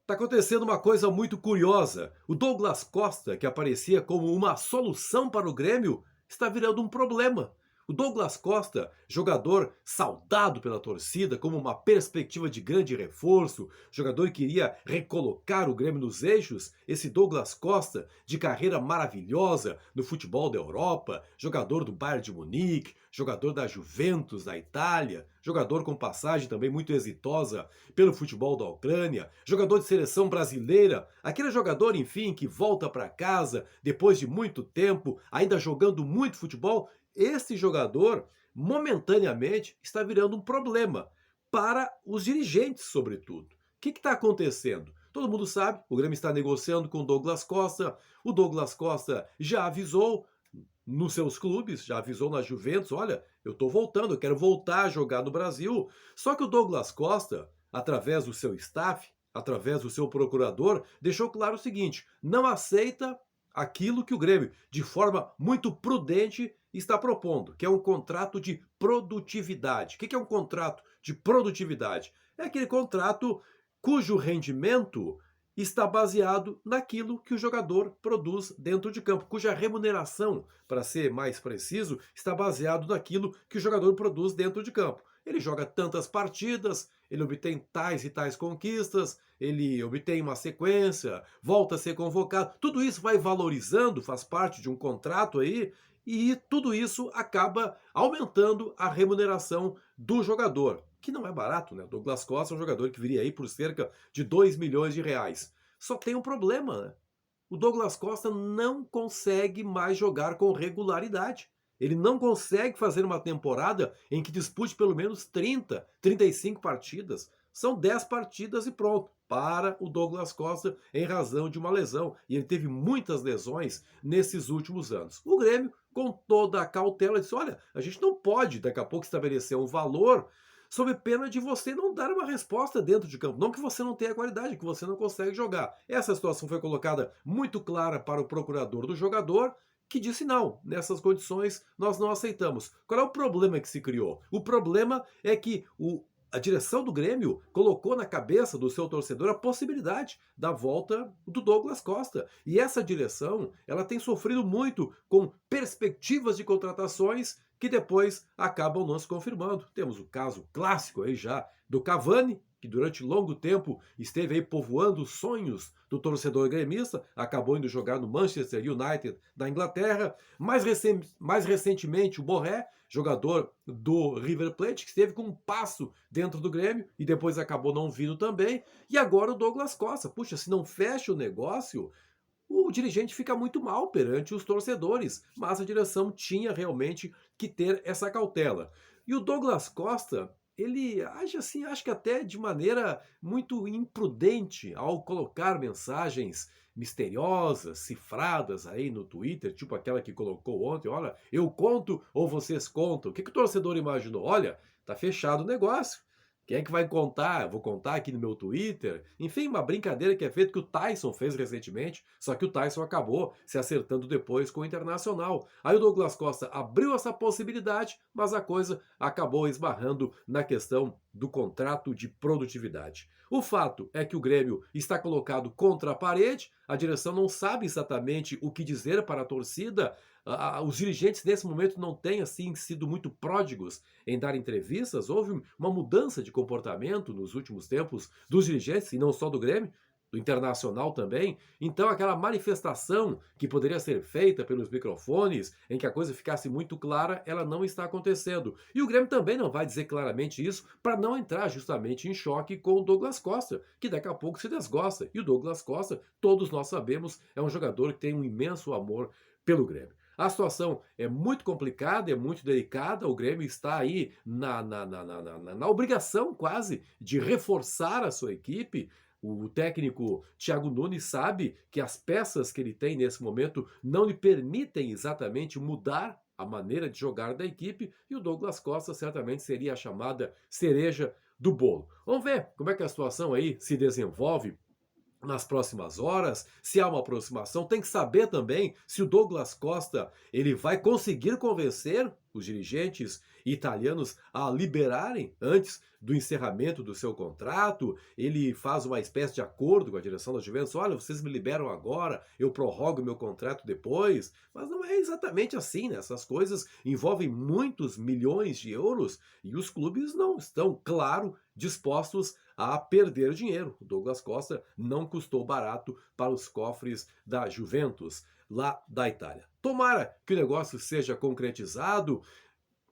Tá acontecendo uma coisa muito curiosa. O Douglas Costa, que aparecia como uma solução para o Grêmio, está virando um problema. O Douglas Costa, jogador saudado pela torcida como uma perspectiva de grande reforço, jogador que iria recolocar o Grêmio nos eixos, esse Douglas Costa, de carreira maravilhosa no futebol da Europa, jogador do Bayern de Munique, jogador da Juventus da Itália, jogador com passagem também muito exitosa pelo futebol da Ucrânia, jogador de seleção brasileira, aquele jogador, enfim, que volta para casa depois de muito tempo, ainda jogando muito futebol. Esse jogador, momentaneamente, está virando um problema para os dirigentes, sobretudo. O que está acontecendo? Todo mundo sabe, o Grêmio está negociando com o Douglas Costa. O Douglas Costa já avisou nos seus clubes, já avisou na Juventus, olha, eu estou voltando, eu quero voltar a jogar no Brasil. Só que o Douglas Costa, através do seu staff, através do seu procurador, deixou claro o seguinte: não aceita aquilo que o Grêmio, de forma muito prudente, está propondo, que é um contrato de produtividade. O que é um contrato de produtividade? É aquele contrato cujo rendimento está baseado naquilo que o jogador produz dentro de campo, cuja remuneração, para ser mais preciso, está baseado naquilo que o jogador produz dentro de campo. Ele joga tantas partidas, ele obtém tais e tais conquistas, ele obtém uma sequência, volta a ser convocado. Tudo isso vai valorizando, faz parte de um contrato aí, e tudo isso acaba aumentando a remuneração do jogador, que não é barato, né? Douglas Costa é um jogador que viria aí por cerca de 2 milhões de reais. Só tem um problema, né? O Douglas Costa não consegue mais jogar com regularidade. Ele não consegue fazer uma temporada em que dispute pelo menos 30, 35 partidas. São 10 partidas e pronto. Para o Douglas Costa em razão de uma lesão. E ele teve muitas lesões nesses últimos anos. O Grêmio, com toda a cautela, disse: olha, a gente não pode daqui a pouco estabelecer um valor sob pena de você não dar uma resposta dentro de campo. Não que você não tenha qualidade, que você não consegue jogar. Essa situação foi colocada muito clara para o procurador do jogador, que disse: não, nessas condições nós não aceitamos. Qual é o problema que se criou? O problema é que a direção do Grêmio colocou na cabeça do seu torcedor a possibilidade da volta do Douglas Costa. E essa direção, ela tem sofrido muito com perspectivas de contratações que depois acabam não se confirmando. Temos o caso clássico aí já do Cavani, que durante longo tempo esteve aí povoando os sonhos do torcedor gremista, acabou indo jogar no Manchester United da Inglaterra. Mais recentemente, o Borré, jogador do River Plate, que esteve com um passo dentro do Grêmio e depois acabou não vindo também. E agora o Douglas Costa. Puxa, se não fecha o negócio, o dirigente fica muito mal perante os torcedores, mas a direção tinha realmente que ter essa cautela. E o Douglas Costa, ele age assim, acho que até de maneira muito imprudente ao colocar mensagens misteriosas, cifradas aí no Twitter, tipo aquela que colocou ontem: olha, eu conto ou vocês contam. O que o torcedor imaginou? Olha, tá fechado o negócio. Quem é que vai contar? Eu vou contar aqui no meu Twitter. Enfim, uma brincadeira que é feita que o Tyson fez recentemente, só que o Tyson acabou se acertando depois com o Internacional. Aí o Douglas Costa abriu essa possibilidade, mas a coisa acabou esbarrando na questão do contrato de produtividade. O fato é que o Grêmio está colocado contra a parede, a direção não sabe exatamente o que dizer para a torcida. Os dirigentes nesse momento não têm assim sido muito pródigos em dar entrevistas. Houve uma mudança de comportamento nos últimos tempos dos dirigentes, e não só do Grêmio, do Internacional também. Então aquela manifestação que poderia ser feita pelos microfones, em que a coisa ficasse muito clara, ela não está acontecendo. E o Grêmio também não vai dizer claramente isso para não entrar justamente em choque com o Douglas Costa, que daqui a pouco se desgosta. E o Douglas Costa, todos nós sabemos, é um jogador que tem um imenso amor pelo Grêmio. A situação é muito complicada, é muito delicada. O Grêmio está aí na obrigação quase de reforçar a sua equipe. O técnico Thiago Nunes sabe que as peças que ele tem nesse momento não lhe permitem exatamente mudar a maneira de jogar da equipe, e o Douglas Costa certamente seria a chamada cereja do bolo. Vamos ver como é que a situação aí se desenvolve nas próximas horas, se há uma aproximação, tem que saber também se o Douglas Costa ele vai conseguir convencer os dirigentes italianos a liberarem antes do encerramento do seu contrato. Ele faz uma espécie de acordo com a direção da Juventus: olha, vocês me liberam agora, eu prorrogo meu contrato depois. Mas não é exatamente assim, né? Essas coisas envolvem muitos milhões de euros e os clubes não estão, claro, dispostos a perder dinheiro. O Douglas Costa não custou barato para os cofres da Juventus, lá da Itália. Tomara que o negócio seja concretizado,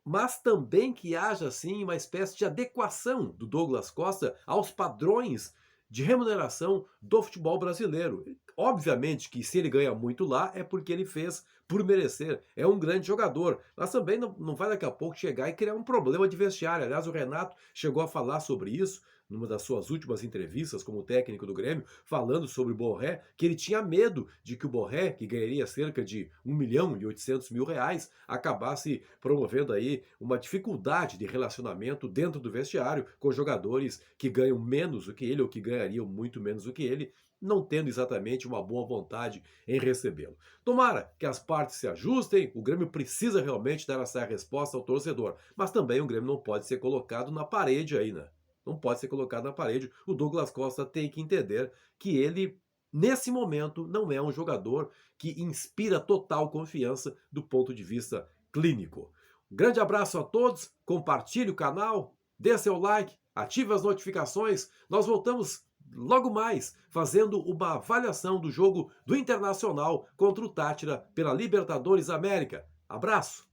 mas também que haja, assim, uma espécie de adequação do Douglas Costa aos padrões de remuneração do futebol brasileiro. Obviamente que se ele ganha muito lá é porque ele fez por merecer. É um grande jogador. Mas também não vai daqui a pouco chegar e criar um problema de vestiário. Aliás, o Renato chegou a falar sobre isso numa das suas últimas entrevistas como técnico do Grêmio, falando sobre o Borré, que ele tinha medo de que o Borré, que ganharia cerca de 1.800.000 reais, acabasse promovendo aí uma dificuldade de relacionamento dentro do vestiário com jogadores que ganham menos do que ele ou que ganhariam muito menos do que ele, não tendo exatamente uma boa vontade em recebê-lo. Tomara que as partes se ajustem, o Grêmio precisa realmente dar essa resposta ao torcedor, mas também o Grêmio não pode ser colocado na parede aí, né? Não pode ser colocado na parede. O Douglas Costa tem que entender que ele, nesse momento, não é um jogador que inspira total confiança do ponto de vista clínico. Um grande abraço a todos, compartilhe o canal, dê seu like, ative as notificações. Nós voltamos logo mais fazendo uma avaliação do jogo do Internacional contra o Tátira pela Libertadores América. Abraço!